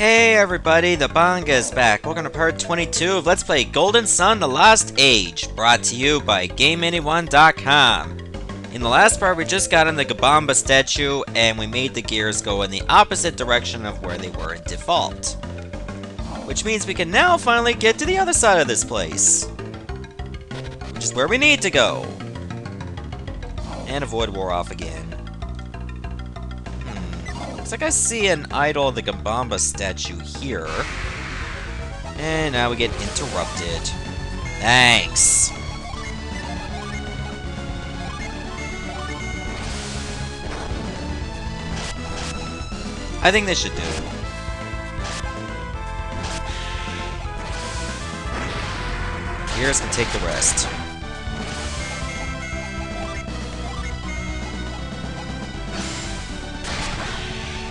Hey everybody, the Banga is back. Welcome to part 22 of Let's Play Golden Sun: The Lost Age, brought to you by GameAnyone.com. In the last part, we just got in the Gabomba statue, and we made the gears go in the opposite direction of where they were in default. Which means we can now finally get to the other side of this place. Which is where we need to go. And avoid war off again. Looks like I see an idol of the Gabomba statue here. And now we get interrupted. Thanks. I think they should do. Gears can take the rest.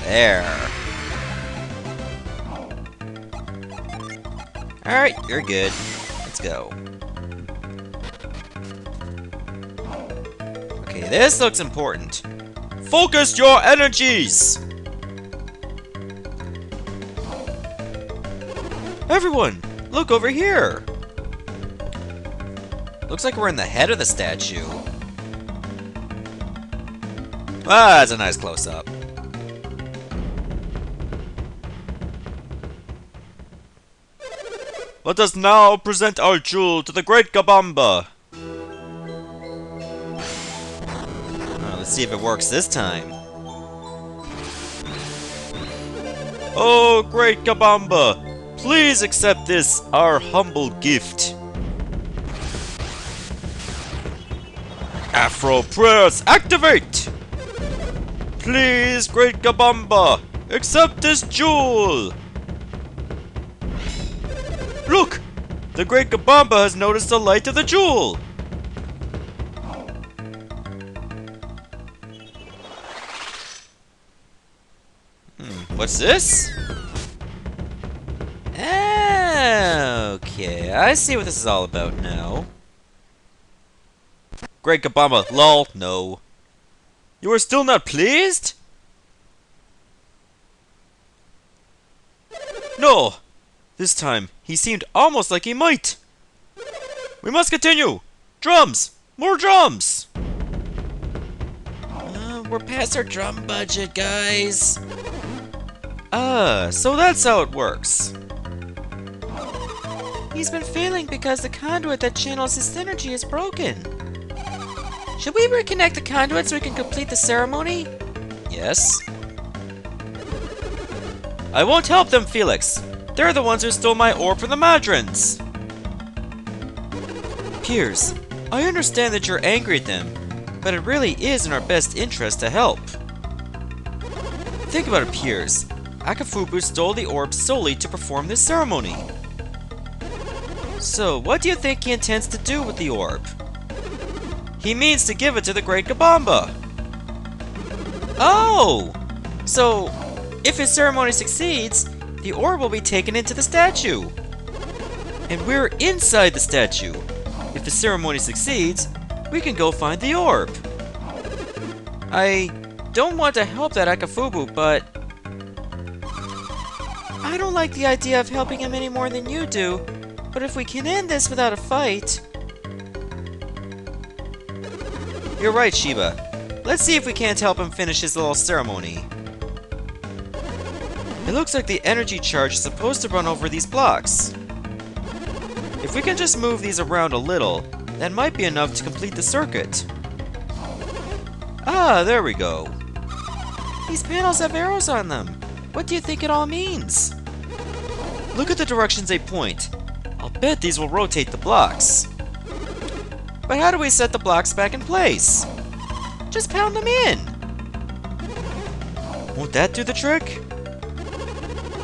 There. Alright, you're good. Let's go. Okay, this looks important. Focus your energies! Everyone, look over here! Looks like we're in the head of the statue. Ah, that's a nice close-up. Let us now present our jewel to the great Gabomba. Let's see if it works this time. Oh, great Gabomba, please accept this, our humble gift. Afro prayers activate! Please, great Gabomba, accept this jewel! Look! The great Gabomba has noticed the light of the jewel! What's this? Okay, I see what this is all about now. Great Gabomba, lol, no. You are still not pleased? No! This time, he seemed almost like he might. We must continue! Drums! More drums! We're past our drum budget, guys. So that's how it works. He's been failing because the conduit that channels his energy is broken. Should we reconnect the conduit so we can complete the ceremony? Yes. I won't help them, Felix. They're the ones who stole my orb from the Madrans! Piers, I understand that you're angry at them, but it really is in our best interest to help. Think about it, Piers. Akafubu stole the orb solely to perform this ceremony. So, what do you think he intends to do with the orb? He means to give it to the great Gabomba! Oh! So, if his ceremony succeeds, the orb will be taken into the statue. And we're inside the statue. If the ceremony succeeds, we can go find the orb. I don't want to help that Akafubu, but I don't like the idea of helping him any more than you do. But if we can end this without a fight... You're right, Shiba. Let's see if we can't help him finish his little ceremony. It looks like the energy charge is supposed to run over these blocks. If we can just move these around a little, that might be enough to complete the circuit. Ah, there we go. These panels have arrows on them. What do you think it all means? Look at the directions they point. I'll bet these will rotate the blocks. But how do we set the blocks back in place? Just pound them in. Won't that do the trick?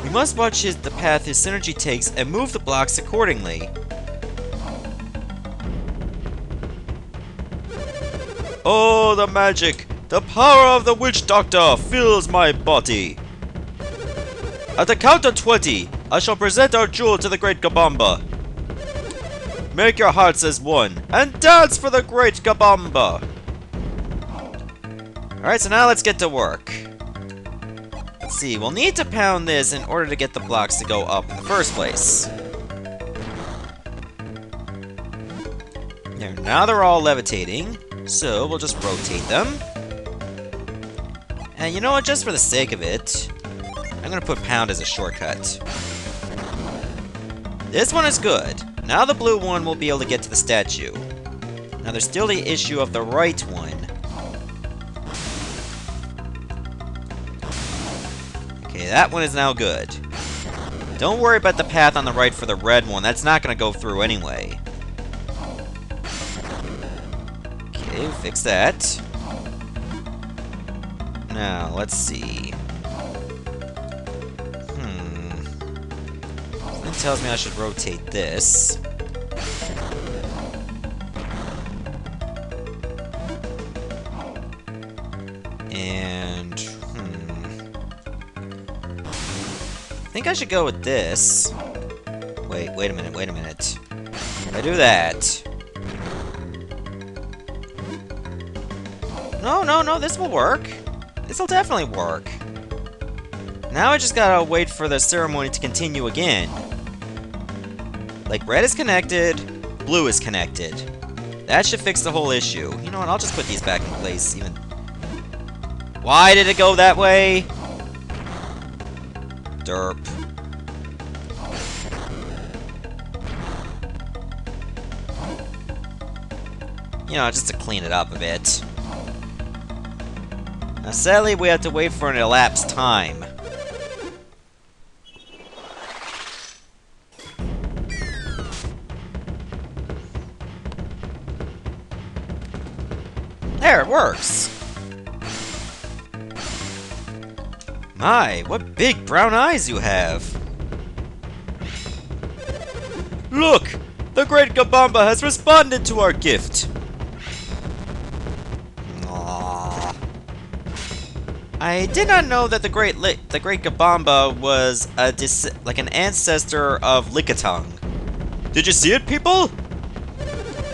We must watch the path his synergy takes and move the blocks accordingly. Oh, the magic! The power of the witch doctor fills my body! At the count of 20, I shall present our jewel to the great Gabomba. Make your hearts as one, and dance for the great Gabomba! Alright, so now let's get to work. Let's Let's see, we'll need to pound this in order to get the blocks to go up in the first place. There, now they're all levitating, so we'll just rotate them. And you know what, just for the sake of it, I'm gonna put pound as a shortcut. This one is good. Now the blue one will be able to get to the statue. Now there's still the issue of the right one. Okay, that one is now good. Don't worry about the path on the right for the red one. That's not going to go through anyway. Okay, fix that. Now, let's see. Something tells me I should rotate this. And, I think I should go with this. Wait a minute. If I do that... No, this will work. This'll definitely work. Now I just gotta wait for the ceremony to continue again. Like, red is connected, blue is connected. That should fix the whole issue. You know what, I'll just put these back in place, even... Why did it go that way? Derp. You know, just to clean it up a bit. Now, sadly, we have to wait for an elapsed time. There, it works! My, what big brown eyes you have! Look! The great Gabomba has responded to our gift! Aww. I did not know that the great Gabomba was like an ancestor of Lickitung. Did you see it, people?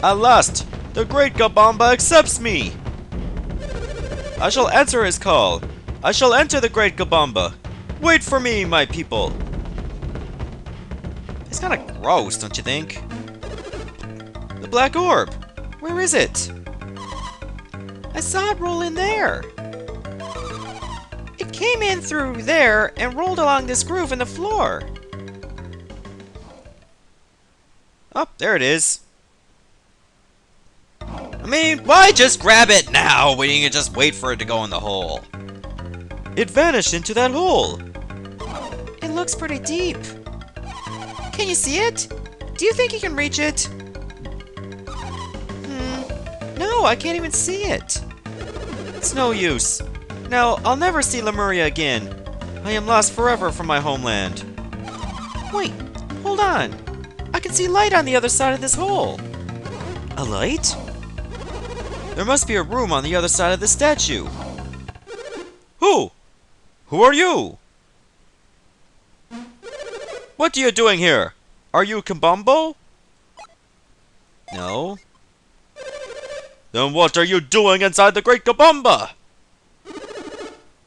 At last, the great Gabomba accepts me! I shall answer his call. I shall enter the great Gabomba. Wait for me, my people. It's kind of gross, don't you think? The Black Orb. Where is it? I saw it roll in there. It came in through there and rolled along this groove in the floor. Oh, there it is. I mean, why just grab it now when you can just wait for it to go in the hole? It vanished into that hole. It looks pretty deep. Can you see it? Do you think you can reach it? No, I can't even see it. It's no use. Now, I'll never see Lemuria again. I am lost forever from my homeland. Wait, hold on. I can see light on the other side of this hole. A light? There must be a room on the other side of the statue. Who? Who are you? What are you doing here? Are you Kibombo? No. Then what are you doing inside the Great Gabomba?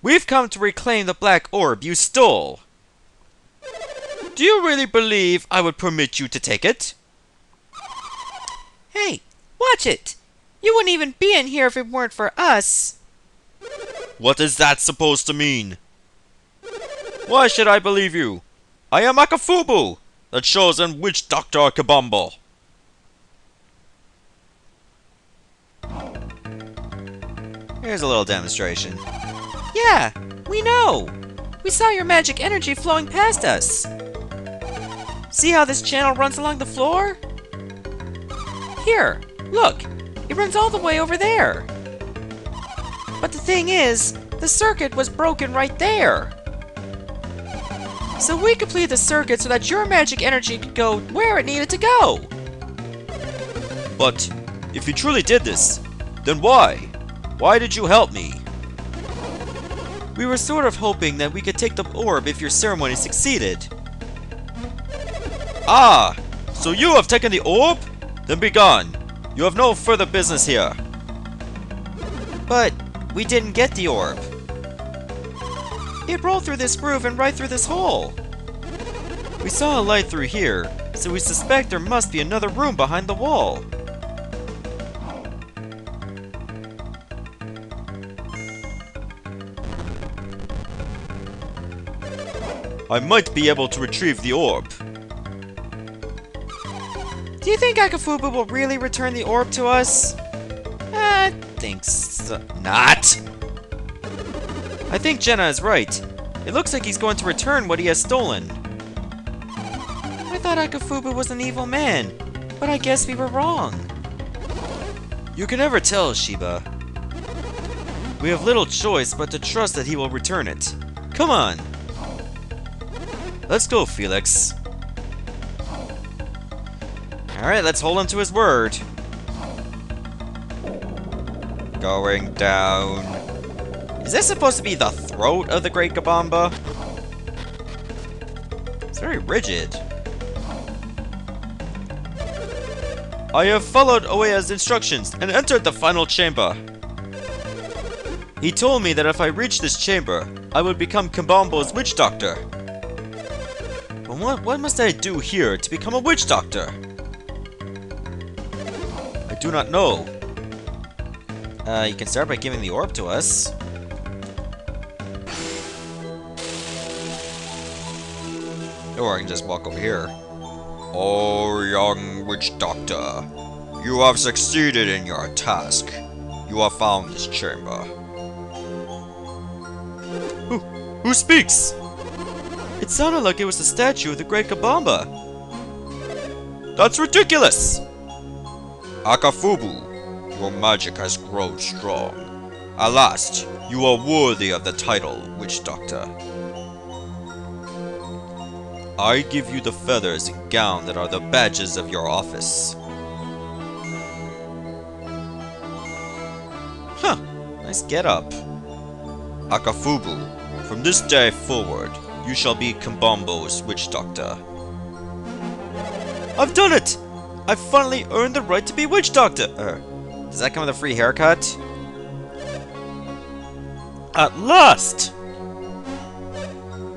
We've come to reclaim the Black Orb you stole. Do you really believe I would permit you to take it? Hey, watch it! You wouldn't even be in here if it weren't for us. What is that supposed to mean? Why should I believe you? I am Akafubu, the chosen witch doctor Kibombo. Here's a little demonstration. Yeah, we know. We saw your magic energy flowing past us. See how this channel runs along the floor? Here, look. It runs all the way over there. But the thing is, the circuit was broken right there. So we completed the circuit so that your magic energy could go where it needed to go. But if you truly did this, then why? Why did you help me? We were sort of hoping that we could take the orb if your ceremony succeeded. Ah, so you have taken the orb? Then be gone. You have no further business here. But we didn't get the orb. It rolled through this groove and right through this hole. We saw a light through here, so we suspect there must be another room behind the wall. I might be able to retrieve the orb. Do you think Akafubu will really return the orb to us? I think so. Not! I think Jenna is right. It looks like he's going to return what he has stolen. I thought Akafubu was an evil man, but I guess we were wrong. You can never tell, Shiba. We have little choice but to trust that he will return it. Come on! Let's go, Felix. Alright, let's hold him to his word. Going down. Is this supposed to be the throat of the Great Gabomba? It's very rigid. I have followed Oea's instructions and entered the final chamber. He told me that if I reached this chamber, I would become Kibombo's witch doctor. But what must I do here to become a witch doctor? I do not know. You can start by giving the orb to us. Or I can just walk over here. Oh, young witch doctor, you have succeeded in your task. You have found this chamber. Who speaks? It sounded like it was the statue of the Great Gabomba. That's ridiculous! Akafubu, your magic has grown strong. At last, you are worthy of the title, Witch Doctor. I give you the feathers and gown that are the badges of your office. Huh, nice get-up. Akafubu, from this day forward, you shall be Kibombo's witch doctor. I've done it! I've finally earned the right to be witch doctor! Does that come with a free haircut? At last!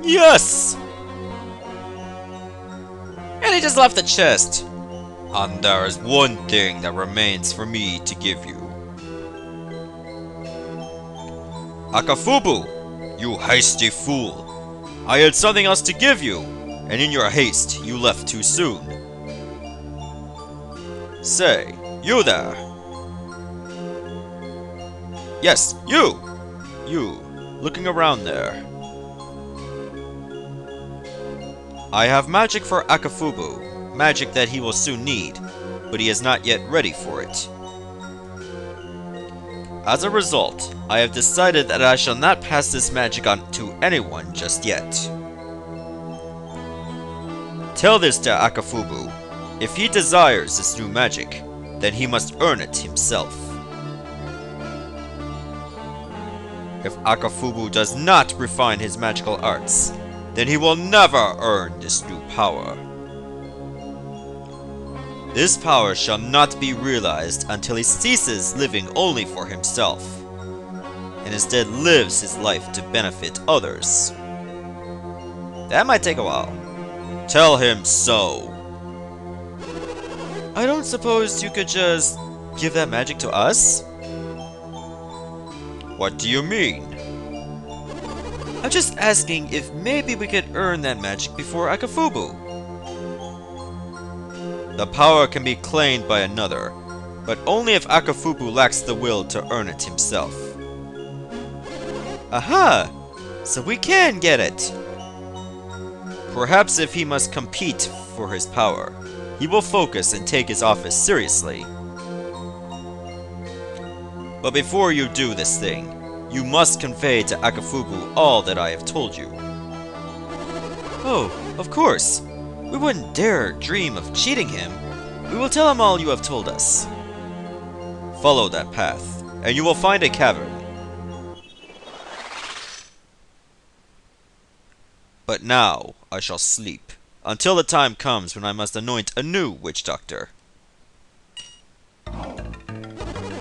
Yes! And he just left the chest. And there is one thing that remains for me to give you. Akafubu, you hasty fool. I had something else to give you, and in your haste, you left too soon. Say, you there. Yes, you! You, looking around there. I have magic for Akafubu, magic that he will soon need, but he is not yet ready for it. As a result, I have decided that I shall not pass this magic on to anyone just yet. Tell this to Akafubu. If he desires this new magic, then he must earn it himself. If Akafubu does not refine his magical arts, then he will never earn this new power. This power shall not be realized until he ceases living only for himself, and instead lives his life to benefit others. That might take a while. Tell him so. I don't suppose you could just give that magic to us? What do you mean? I'm just asking if maybe we could earn that magic before Akafubu. The power can be claimed by another, but only if Akafubu lacks the will to earn it himself. Aha! So we can get it! Perhaps if he must compete for his power, he will focus and take his office seriously. But before you do this thing, you must convey to Akafubu all that I have told you. Oh, of course. We wouldn't dare dream of cheating him. We will tell him all you have told us. Follow that path, and you will find a cavern. But now I shall sleep, until the time comes when I must anoint a new witch doctor.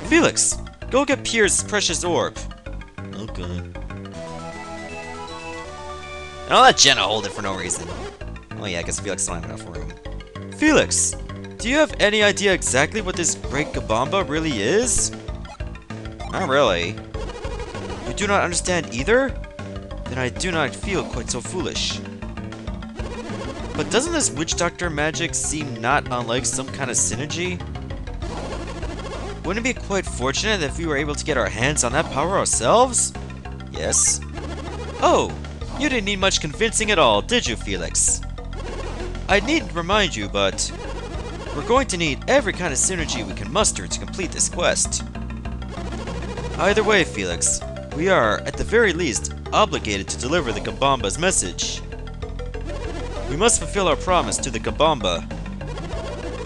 Felix, go get Pierre's precious orb. Okay. And I'll let Jenna hold it for no reason. Oh yeah, I guess Felix doesn't have enough room. Felix, do you have any idea exactly what this Great Gabomba really is? Not really. You do not understand either? Then I do not feel quite so foolish. But doesn't this witch doctor magic seem not unlike some kind of synergy? Wouldn't it be quite fortunate if we were able to get our hands on that power ourselves? Yes. Oh, you didn't need much convincing at all, did you, Felix? I needn't remind you, but we're going to need every kind of synergy we can muster to complete this quest. Either way, Felix, we are, at the very least, obligated to deliver the Gabomba's message. We must fulfill our promise to the Gabomba.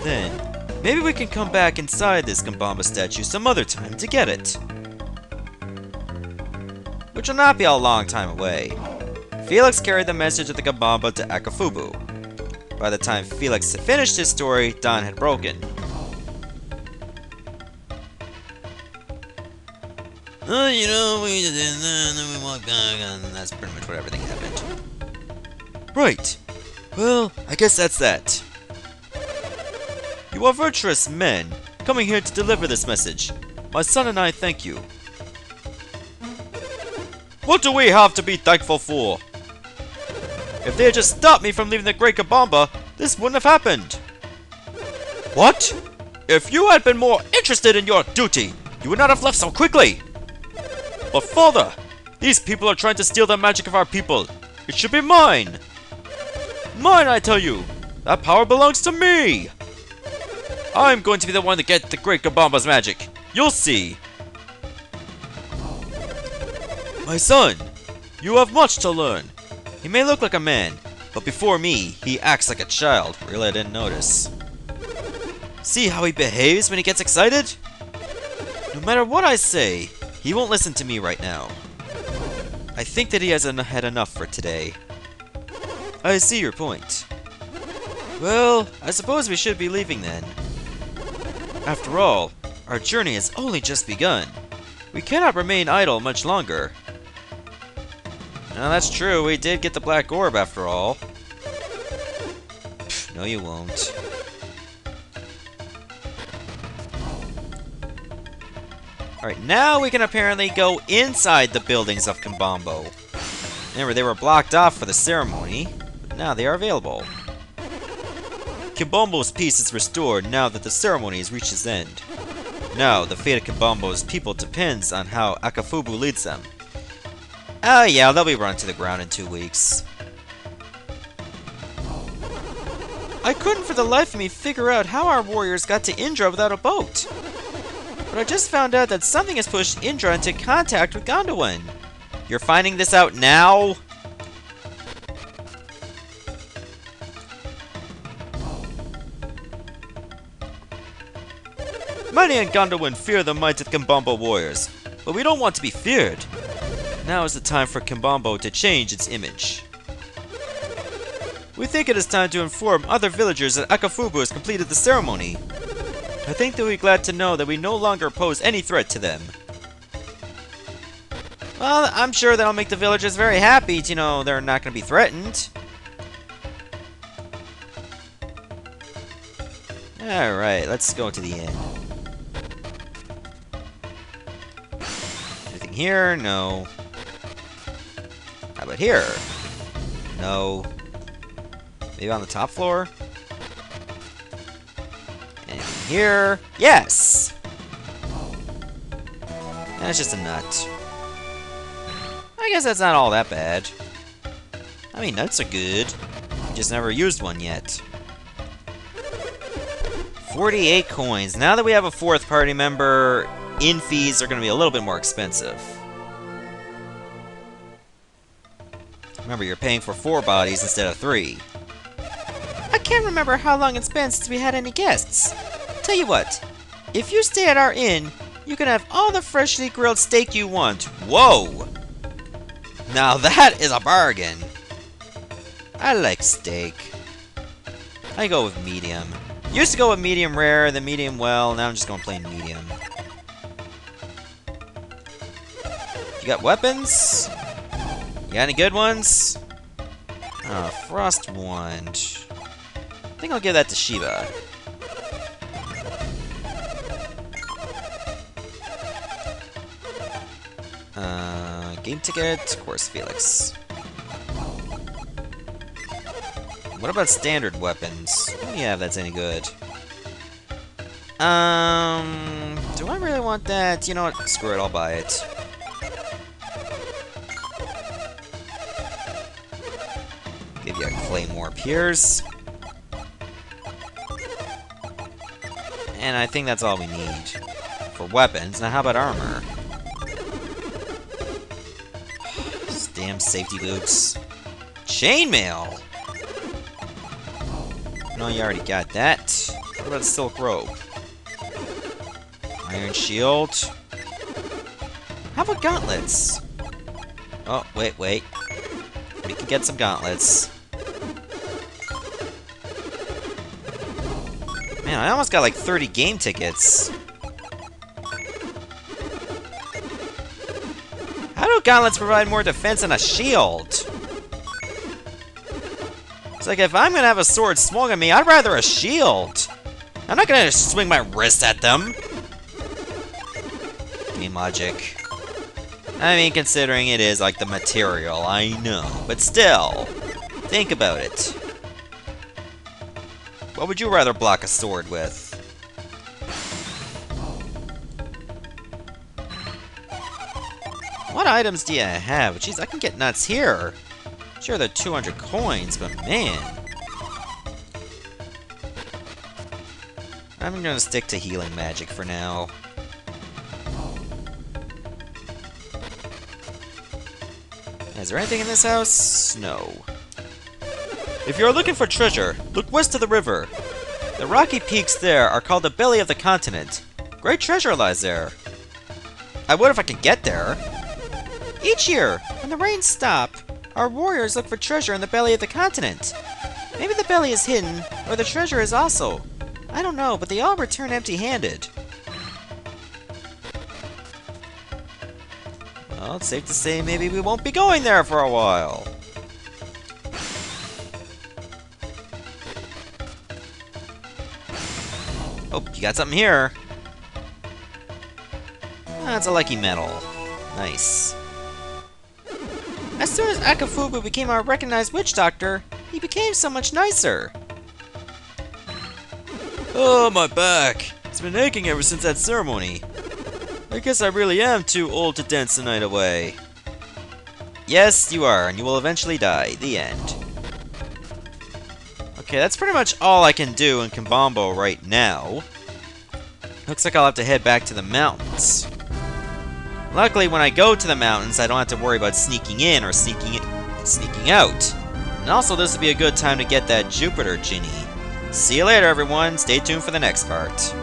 Then, maybe we can come back inside this Gabomba statue some other time to get it. Which will not be a long time away. Felix carried the message of the Gabomba to Akafubu. By the time Felix had finished his story, dawn had broken. You know, we did that, and then we walked back, and that's pretty much what everything happened. Right. Well, I guess that's that. You are virtuous men, coming here to deliver this message. My son and I thank you. What do we have to be thankful for? If they had just stopped me from leaving the Great Gabomba, this wouldn't have happened. What? If you had been more interested in your duty, you would not have left so quickly. But father, these people are trying to steal the magic of our people. It should be mine. Mine, I tell you. That power belongs to me. I'm going to be the one to get the Great Gabomba's magic. You'll see. My son, you have much to learn. He may look like a man, but before me, he acts like a child. Really, I didn't notice. See how he behaves when he gets excited? No matter what I say, he won't listen to me right now. I think that he has had enough for today. I see your point. Well, I suppose we should be leaving then. After all, our journey has only just begun. We cannot remain idle much longer. No, that's true. We did get the Black Orb after all. Pfft, no, you won't. Alright, now we can apparently go inside the buildings of Kibombo. Remember, they were blocked off for the ceremony, but now they are available. Kibombo's peace is restored now that the ceremony has reached its end. Now, the fate of Kibombo's people depends on how Akafubu leads them. Oh yeah, they'll be run to the ground in 2 weeks. I couldn't for the life of me figure out how our warriors got to Indra without a boat. But I just found out that something has pushed Indra into contact with Gondolin. You're finding this out now? Many in Gondolin fear the might of Kibombo warriors, but we don't want to be feared. Now is the time for Kibombo to change its image. We think it is time to inform other villagers that Akafubu has completed the ceremony. I think they'll be glad to know that we no longer pose any threat to them. Well, I'm sure that'll make the villagers very happy to know they're not going to be threatened. Alright, let's go to the inn. Anything here? No. How about here? No. Maybe on the top floor? Anything here? Yes! That's just a nut. I guess that's not all that bad. I mean, nuts are good. Just never used one yet. 48 coins. Now that we have a 4th party member, inn fees are going to be a little bit more expensive. Remember, you're paying for 4 bodies instead of 3. I can't remember how long it's been since we had any guests. Tell you what, if you stay at our inn, you can have all the freshly grilled steak you want. Whoa! Now that is a bargain. I like steak. I go with medium. Used to go with medium rare, then medium well, now I'm just going plain medium. You got weapons? You got any good ones? Frost Wand. I think I'll give that to Shiva. Game ticket, of course, Felix. What about standard weapons? What do you have that's any good? Do I really want that? You know what? Screw it, I'll buy it. Give you a Claymore Pierce. And I think that's all we need for weapons. Now, how about armor? Damn safety boots. Chainmail! No, you already got that. What about silk robe? Iron shield. How about gauntlets? Oh, wait. We can get some gauntlets. Man, I almost got like 30 game tickets. How do gauntlets provide more defense than a shield? It's like, if I'm gonna have a sword swung at me, I'd rather a shield. I'm not gonna swing my wrist at them. Game logic. I mean, considering it is like the material, I know. But still, think about it. What would you rather block a sword with? What items do you have? Jeez, I can get nuts here. Sure, they're 200 coins, but man. I'm gonna stick to healing magic for now. Is there anything in this house? No. If you're looking for treasure, look west of the river. The rocky peaks there are called the belly of the continent. Great treasure lies there. I would if I could get there. Each year, when the rains stop, our warriors look for treasure in the belly of the continent. Maybe the belly is hidden, or the treasure is also. I don't know, but they all return empty-handed. Well, it's safe to say maybe we won't be going there for a while. Oh, you got something here. That's a lucky medal. Nice. As soon as Akafubu became our recognized witch doctor, he became so much nicer. Oh, my back! It's been aching ever since that ceremony. I guess I really am too old to dance the night away. Yes, you are, and you will eventually die. The end. Okay, that's pretty much all I can do in Kibombo right now. Looks like I'll have to head back to the mountains. Luckily, when I go to the mountains, I don't have to worry about sneaking in or sneaking out. And also, this would be a good time to get that Jupiter Djinni. See you later, everyone. Stay tuned for the next part.